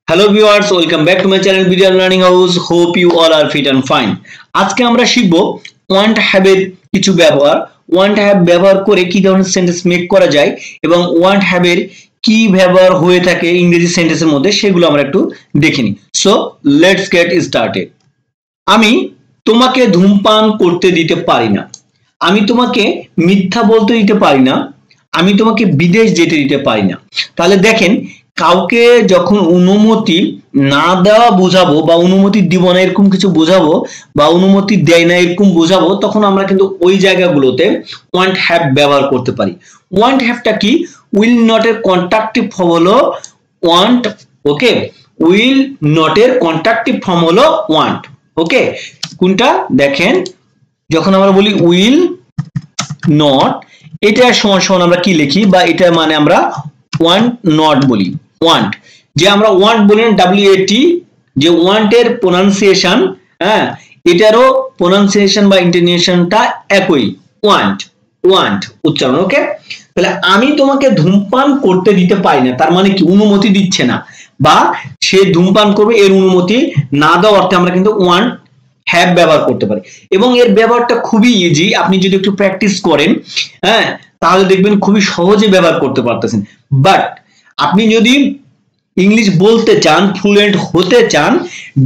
Hello viewers, welcome back to my channel Video Learning House. Hope you all are fit and fine. আজকে আমরা শিখব want have এর কিছু ব্যবহার, want have ব্যবহার করে কি ধরনের সেন্টেন্স মেক করা যায় এবং want have এর কি ব্যবহার হয়ে থাকে ইংরেজি সেন্টেন্সের মধ্যে সেগুলো আমরা একটু দেখে নিই। So let's get started. আমি তোমাকে ধূমপান করতে দিতে পারি না। আমি তোমাকে মিথ্যা বলতে দিতে পারি না। আমি তোমাকে বিদেশ যেতে দিতে পারি না। তাহলে দেখেন কাউকে যখন অনুমতি না দেওয়া বোঝাবো বা অনুমতি দিব না এরকম কিছু বোঝাবো বা অনুমতি দেয় না এরকম বোঝাবো তখন আমরা কিন্তু ওই জায়গাগুলোতে want have ব্যবহার করতে পারি। want have টা কি? will not এর কন্ট্রাক্টিভ ফর্ম হলো want, ওকে? will not এর কন্ট্রাক্টিভ ফর্ম হলো want, ওকে? কোনটা দেখেন, যখন আমরা বলি will not, এটা সমান সমান আমরা কি লিখি বা এটা মানে আমরা want not বলি। want যে আমরা want বলি না WAT, যে want এর প্রোনাউন্সিয়েশন, হ্যাঁ, এটারও প্রোনাউন্সিয়েশন বা ইন্টোনেশনটা একই, want want উচ্চারণ, ওকে? তাহলে আমি তোমাকে ধূমপান করতে দিতে পারি না, তার মানে কি অনুমতি দিচ্ছে না বা সে ধূমপান করবে এর অনুমতি না দেওয়ার অর্থে আমরা কিন্তু want have ব্যবহার করতে পারি এবং এর ব্যবহারটা খুবই ইজি। আপনি যদি একটু প্র্যাকটিস করেন, হ্যাঁ, তাহলে দেখবেন খুবই সহজে ব্যবহার করতে পারতেছেন। বাট আপনি যদি ইংলিশ বলতে চান, ফ্লুয়েন্ট হতে চান,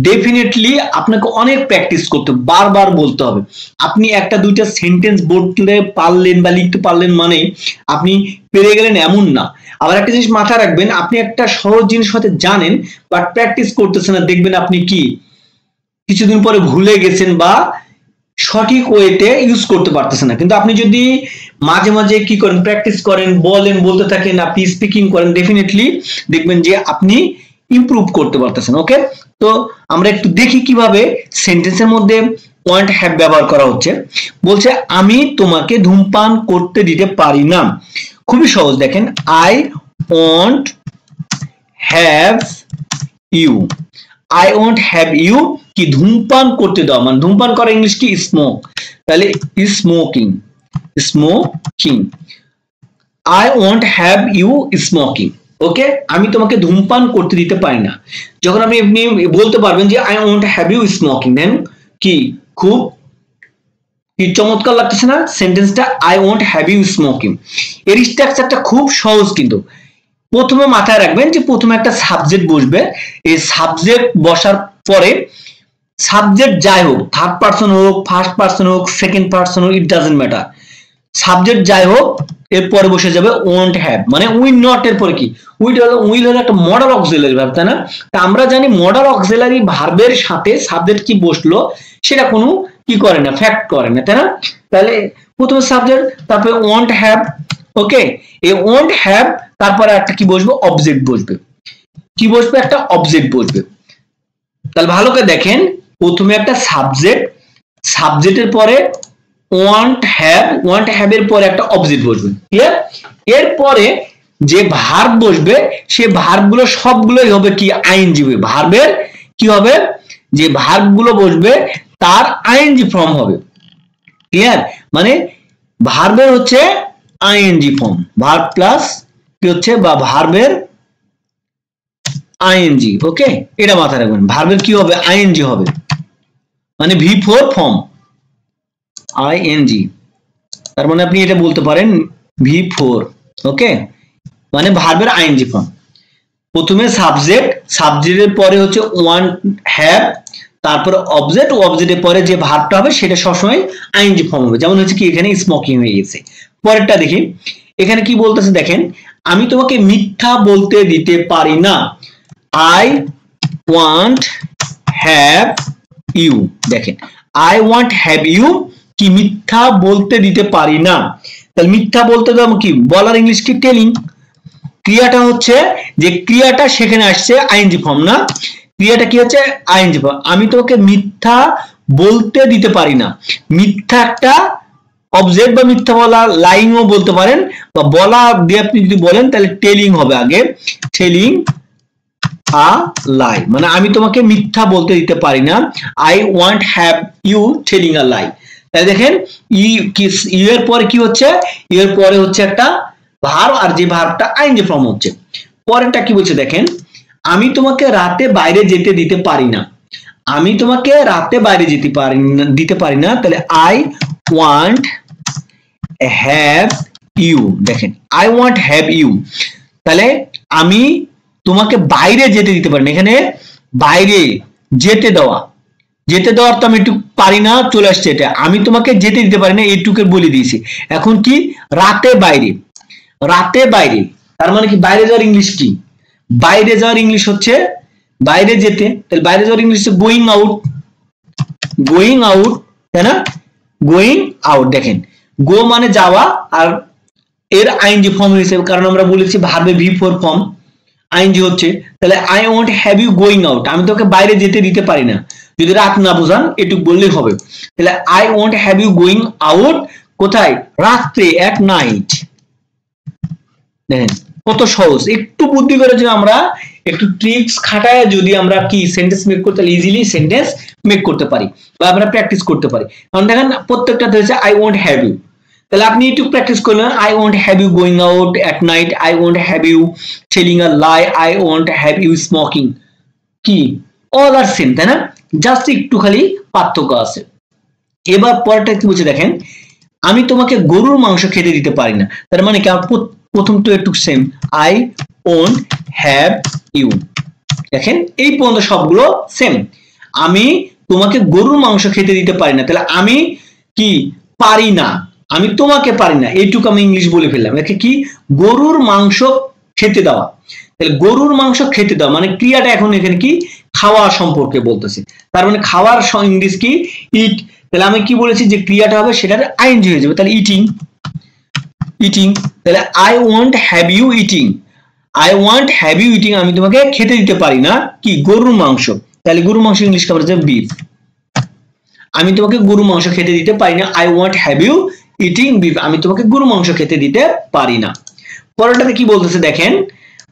ডেফিনেটলি আপনাকে অনেক প্র্যাকটিস করতে, বারবার বলতে হবে। আপনি একটা দুইটা সেন্টেন্স বলতে পারলেন বা লিখতে পারলেন মানে আপনি পেরে গেলেন এমন না। আবার একটা জিনিস মাথায় রাখবেন, আপনি একটা সহজ জিনিস হয়তো জানেন বাট প্র্যাকটিস করতেছেন না, দেখবেন আপনি কি কিছুদিন পরে ভুলে গেছেন বা সঠিক ওয়েতে ইউজ করতে পারতেছেন না। কিন্তু আপনি যদি মাঝে মাঝে কি করেন, প্র্যাকটিস করেন, বলেন, বলতে থাকেন, আপনি স্পিকিং করেন, ডেফিনেটলি দেখবেন যে আপনি ইমপ্রুভ করতে পারতেছেন, ওকে? তো আমরা একটু দেখি কিভাবে সেন্টেন্সের মধ্যে want have ব্যবহার করা হচ্ছে। বলছে আমি তোমাকে ধূমপান করতে দিতে পারি না। খুবই সহজ, দেখেন, I won't have you, I won't have you কি ধূমপান করতে দাও, মানে ধূমপান করা ইংলিশ কি? স্মোক। তাহলে smoking, smoking, I won't have you smoking, ওকে? আমি তোমাকে ধূমপান করতে দিতে পারি না। যখন আপনি বলতে পারবেন যে I won't have you smoking, দেন কি খুব কি চমৎকার লাগতেছে না সেন্টেন্সটা, I won't have you smoking। এর স্ট্রাকচারটা খুব সহজ, কিন্তু প্রথমে মাথায় রাখবেন যে প্রথমে একটা সাবজেক্ট বসবে। এই সাবজেক্ট বসার পরে সাবজেক্ট যাই হোক, থার্ড পারসন হোক, ফার্স্ট পারসন হোক, সেকেন্ড পারসন হোক, ইট ডাজন্ট ম্যাটার, সাবজেক্ট যাই হোক এরপরে বসে যাবে won't have, মানে will not এর পরে কি? will হলো একটা মডাল অক্সিলারি ভার্ব, তাই না? তা আমরা জানি মডাল অক্সিলারি ভার্বের সাথে সাবজেক্ট কি বসলো সেটা কোনো কি করে না, ফ্যাক্ট করে না, তাই না? তাহলে প্রথমে সাবজেক্ট, তারপরে won't have, ওকে? এই won't have তারপরে একটা কি বসবে? অবজেক্ট বসবে। কি বসবে? একটা অবজেক্ট বসবে। তাহলে ভালো করে দেখেন, প্রথমে একটা সাবজেক্ট, সাবজেক্টের পরে want have এর পরে একটা অবজেক্ট বসবে, ক্লিয়ার? এরপরে যে ভার্ব বসবে সে ভার্বগুলো সবগুলোই হবে কি? আইএনজি। ভার্বের কি হবে? যে ভার্বগুলো বসবে তার আইএনজি ফর্ম হবে, ক্লিয়ার? মানে ভার্বের হচ্ছে আইএনজি ফর্ম, ভার্ব প্লাস কি হচ্ছে বা ভার্বের আইএনজি, ওকে? এটা মাথায় রাখবেন, ভার্বের কি হবে? আইএনজি হবে, মানে V4 ফর্ম, আইএনজি। তার মানে আপনি এটা বলতে পারেন V4, ওকে? মানে ভার্বের আইএনজি ফর্ম। প্রথমে সাবজেক্ট, সাবজেক্টের পরে হচ্ছে want have, তারপরে অবজেক্ট, অবজেক্টের পরে যে ভার্বটা হবে সেটা সবসময় আইএনজি ফর্ম হবে। যেমন হচ্ছে কি এখানে স্মোকিং হয়ে গেছে। পরেরটা দেখি, এখানে কি বলতেছে দেখেন, আমি তোমাকে মিথ্যা বলতে দিতে পারি না, I won't have you। দেখেন I won't have you কি মিথ্যা বলতে দিতে পারি না। তাহলে মিথ্যা বলতে দাও কি? বলার ইংলিশ কি? টেলিং। ক্রিয়াটা হচ্ছে যে ক্রিয়াটা সেখানে আসছে আইএনজি ফর্ম, না? ক্রিয়াটা কি হচ্ছে? ING form. আমি তোমাকে মিথ্যা বলতে দিতে পারি না, মিথ্যা একটা অবজেক্ট বা মিথ্যা বলা, লাইংও বলতে পারেন, বা বলা দিয়ে আপনি যদি বলেন তাহলে টেলিং হবে আগে, টেলিং আ লাই, মানে আমি তোমাকে মিথ্যা বলতে দিতে পারি না, I won't have you telling a lie। তাহলে দেখেন ইউ এর পরে কি হচ্ছে? ইউ এর পরে হচ্ছে একটা ভার্ব, আর যে ভার্বটা আইএনজি ফর্ম হচ্ছে। পরেরটা কি বলছে দেখেন, আমি তোমাকে রাতে বাইরে যেতে দিতে পারি না, আমি তোমাকে রাতে বাইরে দিতে পারি না, তাহলে আই ওয়ান্ট হ্যাভ ইউ। দেখেন আই ওয়ান্ট হ্যাভ ইউ, তাহলে আমি তোমাকে বাইরে যেতে দিতে পারি না, এখানে বাইরে যেতে দেওয়ার তো আমি একটু পারি না, চলে আসছে এটা, আমি তোমাকে যেতে দিতে পারি না এইটুকু বলে দিয়েছি। এখন কি রাতে বাইরে, তার মানে কি বাইরে যাওয়ার ইংলিশ কি, বাইরে যাওয়ার ইংলিশ হচ্ছে বাইরে যেতে, তাহলে বাইরে যাওয়ার ইংলিশ হচ্ছে গোয়িং আউট, তাই না, গোয়িং আউট। দেখেন গো মানে যাওয়া, আর এর আইএনজি ফর্ম হিসেবে, কারণ আমরা বলেছি ভার্বে ভি ফর ফর্ম আইএনজি হচ্ছে, তাহলে I want have you going out, আমি তোকে বাইরে যেতে দিতে পারি না, যদি রাত না বোঝান এটুকু বললেই হবে। তাহলে I want have you going out, কোথায়, রাত্রে, এট নাইট। দেখেন কত সহজ, একটু বুদ্ধি করে যদি আমরা একটু ট্রিক্স খাটায় যদি আমরা কি সেন্টেন্স মেক করতে, ইজিলি সেন্টেন্স মেক করতে পারি বা আমরা প্র্যাকটিস করতে পারি। কারণ দেখেন প্রত্যেকটা হচ্ছে আই ওয়ান্ট হ্যাভ ইউ, তাহলে আপনি একটু প্র্যাকটিস করলেন, I want have you going out at night, I want have you telling a lie, I want have you smoking, কি অল আর সেম, তাই না, জাস্ট একটু খালি পার্থক্য আছে। এবার পরেরটা কি বলছে দেখেন, আমি তোমাকে গরুর মাংস খেতে দিতে পারি না, তার মানে কি প্রথম তো একটু same, I won't have you. দেখেন এই পর্যন্ত সবগুলো সেম, আমি তোমাকে গরুর মাংস খেতে দিতে পারি না, তাহলে আমি কি পারি না, আমি তোমাকে পারি না, এইটুকু আমি ইংলিশ বলে ফেললাম। একে কি গরুর মাংস খেতে দেওয়া, তাহলে গরুর মাংস খেতে দেওয়া মানে ক্রিয়াটা এখন এখানে কি খাওয়া সম্পর্কে বলতেছে, তার মানে খাওয়ার ইংলিশ কি ইট, তাহলে আমি কি বলেছি যে ক্রিয়াটা হবে সেটার আইএনজি হয়ে যাবে, তাহলে ইটিং, তাহলে I want have you eating, আমি তোমাকে খেতে দিতে পারি না কি গরুর মাংস, তাহলে গরুর মাংস ইংলিশ কি হবে বিফ, আমি তোমাকে গরুর মাংস খেতে দিতে পারি না, I want have you eating beef, আমি তোমাকে গরুর মাংস খেতে দিতে পারি না। পরেরটাতে কি বলতেছে দেখেন,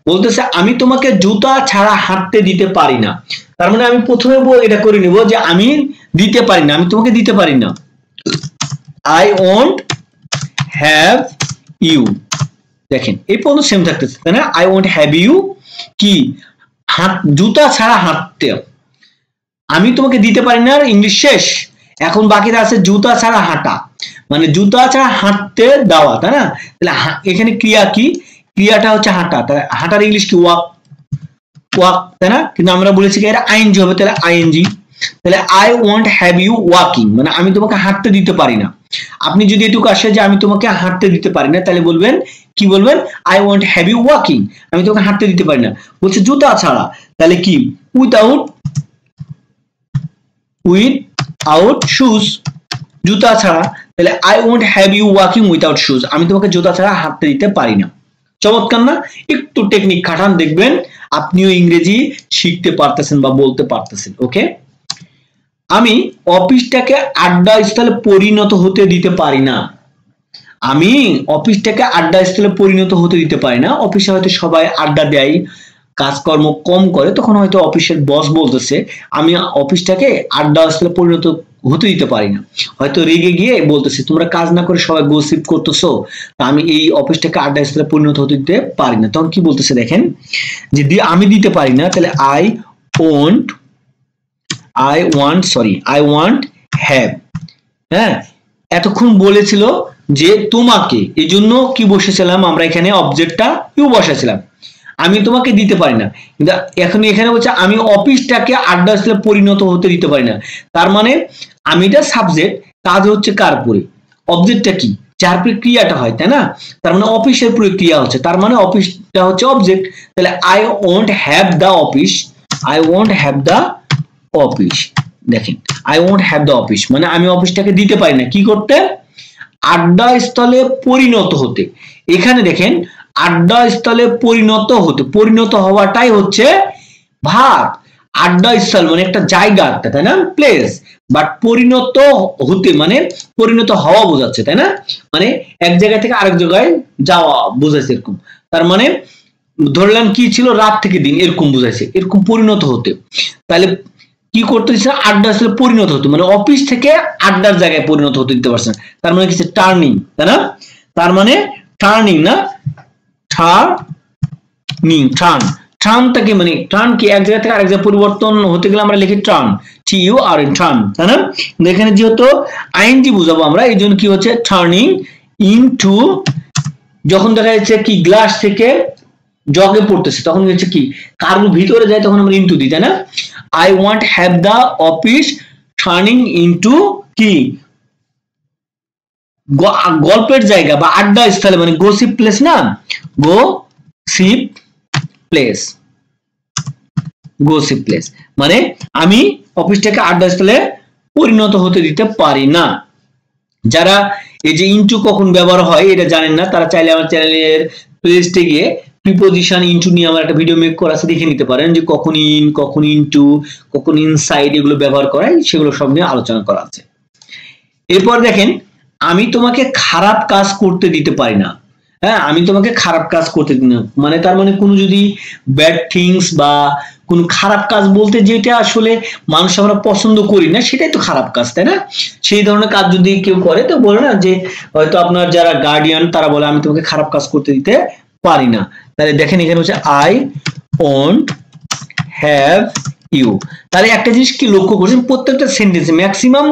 বলতেছে আমি তোমাকে জুতা ছাড়া হাঁটতে দিতে পারি না, তার মানে আমি প্রথমে এটা করে নিব যে আমি দিতে পারি না, আমি তোমাকে দিতে পারি না, আই ওয়ান্ট হ্যাভ ইউ। দেখেন এই পর্যন্ত সেম থাকতেছে, তাই না, আই ওয়ান্ট হ্যাভ ইউ কি জুতা ছাড়া হাঁটতে, আমি তোমাকে দিতে পারি না ইংলিশ শেষ, এখন বাকিটা আছে জুতা ছাড়া হাঁটা, মানে জুতা ছাড়া হাঁটতে দেওয়া, তাই না, তাহলে এখানে ক্রিয়া কি, ক্রিয়াটা হচ্ছে হাঁটা, হাঁটার ইংলিশ কি ওয়াক, তাই না, কিন্তু আমরা বলেছি কি এটা আইএনজি হবে, তাহলে আইএনজি, তাহলে I want have you walking, মানে আমি তোমাকে হাঁটতে দিতে পারি না। আপনি যদি এটুকু আসে যে আমি তোমাকে হাঁটতে দিতে পারি না, তাহলে বলবেন কি বলবেন, I want have you walking, আমি তোমাকে হাঁটতে দিতে পারি না। বলছে জুতা ছাড়া, তাহলে কি উইথআউট শুজ, জুতা ছাড়া, তাহলে I want have you walking without shoes, আমি তোমাকে জুতা ছাড়া হাঁটতে দিতে পারি না। চমৎকার না, একটু টেকনিক খাটান দেখবেন আপনিও ইংরেজি শিখতে পারতেছেন বা বলতে পারতেছেন। ওকে, আমি অফিসটাকে আড্ডা স্থলে পরিণত হতে দিতে পারি না, আমি অফিসটাকে আড্ডা স্থলে পরিণত হতে দিতে পারি না, অফিসে হয়তো সবাই আড্ডা দেয়, কাজকর্ম কম করে, তখন হয়তো অফিসের বস বলতেছে আমি অফিসটাকে আড্ডা স্থলে পরিণত হতে দিতে পারি না, হয়তো রেগে গিয়ে বলতেছে তোমরা কাজ না করে সবাই গসিপ করতেছো, আমি এই অফিসটাকে আড্ডা স্থলে পরিণত হতে দিতে পারি না। তখন কি বলতেছে দেখেন, যে আমি দিতে পারি না, তাহলে আই ওয়ান্ট হ্যাভ, হ্যাঁ এতক্ষণ বলেছিল যে তোমাকে, এই জন্য কি বসেছিলাম আমরা এখানে অবজেক্টটা ইউ বসাছিলাম, আমি তোমাকে দিতে পারি না, কিন্তু এখন এখানে বলছে আমি অফিসটাকে আড্ডা স্থলে পরিণত হতে দিতে পারি না, তার মানে আমিটা সাবজেক্ট, কাজ হচ্ছে কার পরে, অবজেক্টটা কি যার পরে ক্রিয়াটা হয়, তাই না, তার মানে অফিসের পরে ক্রিয়া হচ্ছে, তার মানে অফিসটা হচ্ছে অবজেক্ট, তাহলে I want have the office, দেখেন I want have the office মানে আমি অফিসটাকে দিতে পারি না কি করতে, আড্ডা স্থলে পরিণত হতে। এখানে দেখেন আড্ডা স্থলে পরিণত হতে, পরিণত হওয়াটাই হচ্ছে ভার্ব, আড্ডা স্থল মানে একটা জায়গা, তাই না, প্লেস, বাট পরিণত হতে মানে পরিণত হওয়া বোঝাচ্ছে, তাই না, মানে এক জায়গা থেকে আরেক জায়গায় যাওয়া বোঝাচ্ছে এরকম, তার মানে ধরলাম কি ছিল রাত থেকে দিন এরকম বোঝাচ্ছে, এরকম পরিণত হতে, তাহলে কি করতে দিচ্ছে আড্ডা স্থলে পরিণত হতে, মানে অফিস থেকে আড্ডার জায়গায় পরিণত হতে দিতে পারছেন, তার মানে কি টার্নিং, তাই না, তার মানে টার্নিং না টার্নটাকে মানে টার্ন কি এক জায়গা থেকে আরেক জায়গায় পরিবর্তন হতে গেলে আমরা লিখি turn, T U R N, turn, তাই না? এখানে যেহেতু আইএনজি বুঝাবো আমরা, এই জন্য কি হচ্ছে টার্নিং ইনটু, যখন দেখা যাচ্ছে কি গ্লাস থেকে জগে পড়তেছে তখন হচ্ছে কি কারোর ভিতরে যায় তখন আমরা ইনটু দিই, তাই না? I want have the office turning into কি গল্পের জায়গা বা আড্ডা স্থলে, মানে গসিপ প্লেস না, গসিপ প্লেস, গসিপ প্লেস মানে আমি অফিসটাকে আড্ডা স্থলে পরিণত হতে দিতে পারি না। যারা এই যে ইনটু কখন ব্যবহার হয় এটা জানেন না, তারা চাইলে আমার চ্যানেলের প্লেলিস্টে গিয়ে প্রিপোজিশন ইনটু নিয়ে আমার একটা ভিডিও মেক করা আছে, দেখে নিতে পারেন যে কখন ইন, কখন ইনটু, কখন ইনসাইড এগুলো ব্যবহার করা হয়, সেগুলো সব নিয়ে আলোচনা করা আছে। এরপর দেখেন, আমি তোমাকে খারাপ কাজ করতে দিতে পারি না। হ্যাঁ, আমি তোমাকে খারাপ কাজ করতে দিই না মানে তার মানে কোনো যদি ব্যাড থিংস বা কোন খারাপ কাজ বলতে যেটা আসলে মানুষ আমরা পছন্দ করি না সেটাই তো খারাপ কাজ, তাই না? সেই ধরনের কাজ যদি কেউ করে তো বলে না যে হয়তো আপনার যারা গার্ডিয়ান তারা বলে আমি তোমাকে খারাপ কাজ করতে দিতে পারি না। তাহলে দেখেন এখানে হচ্ছে আই ওন্ট হ্যাভ ইউ। তাহলে একটা জিনিস কি লক্ষ্য করছেন, প্রত্যেকটা সেন্টেন্সে ম্যাক্সিমাম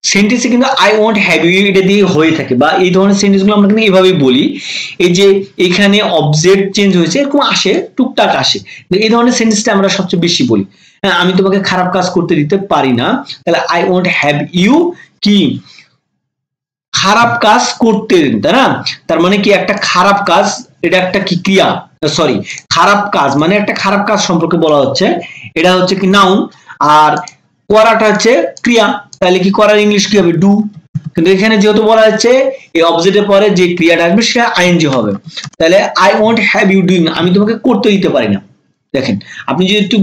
সেন্টেন্সে কিন্তু আই ওয়ান্ট হ্যাভ ইউ এটা দিয়ে হয়ে থাকে, বা এই ধরনের সেন্টেন্সগুলো আমরা কিন্তু এইভাবেই বলি। এই যে এখানে অবজেক্ট চেঞ্জ হয়েছে এরকম আসে, টুকটাক আসে, এই ধরনের সেন্টেন্সটা আমরা সবচেয়ে বেশি বলি। হ্যাঁ, আমি তোমাকে খারাপ কাজ করতে দিতে পারি না, তাহলে আই ওয়ান্ট হ্যাভ ইউ কি খারাপ কাজ করতে দিন, তাই না? তার মানে কি একটা খারাপ কাজ, এটা একটা কি ক্রিয়া, সরি খারাপ কাজ মানে একটা খারাপ কাজ সম্পর্কে বলা হচ্ছে, এটা হচ্ছে কি নাউন, আর করাটা হচ্ছে ক্রিয়া, তাহলে কি করার ইংলিশ কি হবে ডু, কিন্তু এখানে যেহেতু বলা হচ্ছে এই অবজেক্টের পরে যে ক্রিয়াটা আসবে সেটা আইএনজি হবে, তাহলে I want have you doing, আমি তোমাকে করতে দিতে পারি না। দেখেন আপনি যদি একটু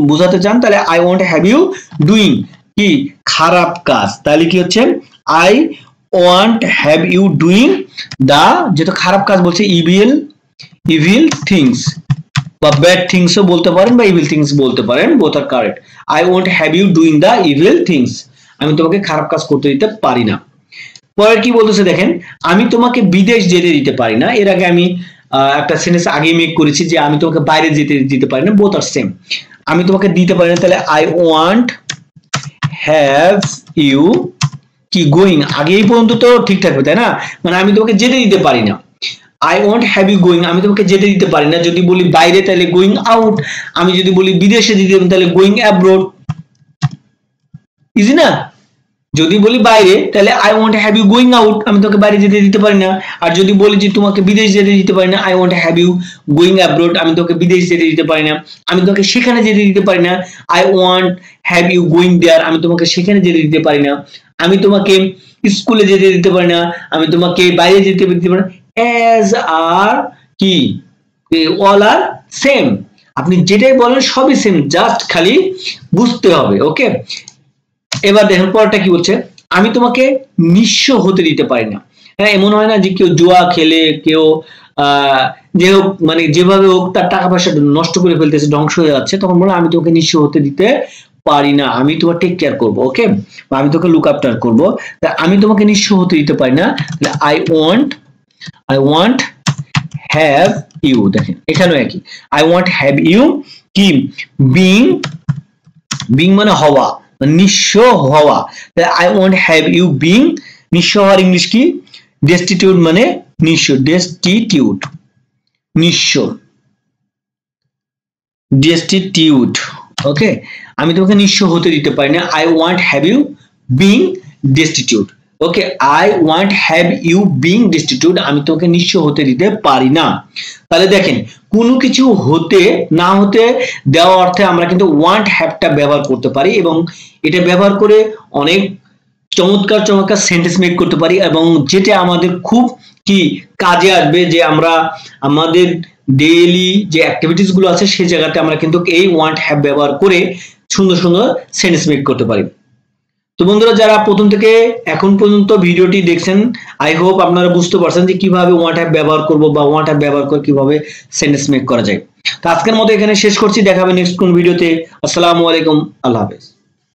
বোঝাতে চান তাহলে I want have you doing কি খারাপ কাজ, তাহলে কি হচ্ছে I want have you doing the, যেটা খারাপ কাজ বলছে ইভিল থিংস বা ব্যাড থিংসও বলতে পারেন বা ইভিল থিংস বলতে পারেন, বোথ আর correct. I want have you doing the evil things, আমি তোমাকে খারাপ কাজ করতে দিতে পারি না। পরে কি বলতেছে দেখেন, আমি তোমাকে বিদেশ যেতে দিতে পারি না। এর আগে আমি একটা সেন্টেন্স আগে মেক করেছি যে আমি তোমাকে বাইরে যেতে দিতে পারি না, বোথ আর সেম। আমি তোমাকে দিতে পারি না, তাহলে আই ওয়ান্ট হ্যাভ ইউ কি গোয়িং, আগে এই পর্যন্ত তো ঠিক থাকবে, তাই না? মানে আমি তোমাকে যেতে দিতে পারি না, I want have you going, আমি তোমাকে যেতে দিতে পারি না। যদি বলি বাইরে তাহলে গোয়িং আউট, আমি যদি বলি বিদেশে দিতে তাহলে গোয়িং অ্যাব্রোড, ইজি না? যদি বলি বাইরে তাহলে I want have you going out, আমি তোমাকে বাইরে যেতে দিতে পারি না। আর যদি বলি যে তোমাকে বিদেশ যেতে দিতে পারি না, I want have you going abroad, আমি তোমাকে বিদেশ যেতে দিতে পারি না। আমি তোমাকে সেখানে যেতে দিতে পারি না, I want have you going there, আমি তোমাকে সেখানে যেতে দিতে পারি না। আমি তোমাকে স্কুলে যেতে দিতে পারি না, আমি তোমাকে বাইরে যেতে দিতে পারি না। অ্যাজ আর কি অল আর সেম, আপনি যেটাই বলেন সবই সেম, জাস্ট খালি বুঝতে হবে। ওকে, এবার দেখেন পরটা কি বলছে, আমি তোমাকে নিঃস্ব হতে দিতে পারি না। হ্যাঁ, এমন হয় না যে কেউ জুয়া খেলে, কেউ যে হোক মানে যেভাবে হোক তার টাকা পয়সা নষ্ট করে ফেলতেছে, ধ্বংস হয়ে যাচ্ছে, তখন বলে আমি তোকে নিঃস্ব হতে দিতে পারি না, আমি তোমার টেক কেয়ার করবো, ওকে, আমি তোকে লুক আফটার করবো, আমি তোমাকে নিঃস্ব হতে দিতে পারি না। আই ওয়ান্ট হ্যাভ ইউ, দেখেন এখানেও একই, আই ওয়ান্ট হ্যাভ ইউ কি বিং মানে হওয়া, নিঃস্ব হওয়া, I want have you being, নিঃস্ব হওয়ার ইংলিশ কি ডেস্টিটিউট, মানে নিঃস্ব, ডেস্টিটিউট, ওকে, আমি তোমাকে নিঃস্ব হতে দিতে পারি না, I want have you being destitute, okay, I want have you being destitute, আমি তোমাকে নিঃস্ব হতে দিতে পারি না। তাহলে দেখেন কোনো কিছু হতে না হতে দেওয়া অর্থে আমরা কিন্তু ওয়ান্ট হ্যাভটা ব্যবহার করতে পারি, এবং এটা ব্যবহার করে অনেক চমৎকার সেন্টেন্স মেক করতে পারি, এবং যেটা আমাদের খুব কি কাজে আসবে, যে আমরা আমাদের ডেইলি যে অ্যাক্টিভিটিস গুলো আছে সেই জায়গাতে আমরা কিন্তু এই ওয়ান্ট হ্যাভ ব্যবহার করে সুন্দর সেন্টেন্স মেক করতে পারি। তো বন্ধুরা, যারা প্রথম থেকে এখন পর্যন্ত ভিডিওটি দেখছেন, আই হোপ আপনারা বুঝতে পারছেন যে কিভাবে ওয়ান্ট হ্যাভ ব্যবহার করব বা ওয়ান্ট হ্যাভ ব্যবহার করে কিভাবে সেন্টেন্স মেক করা যায়। তো আজকের মতো এখানে শেষ করছি, দেখা হবে নেক্সট কোন ভিডিওতে। আসসালামু আলাইকুম, আল্লাহ হাফেজ।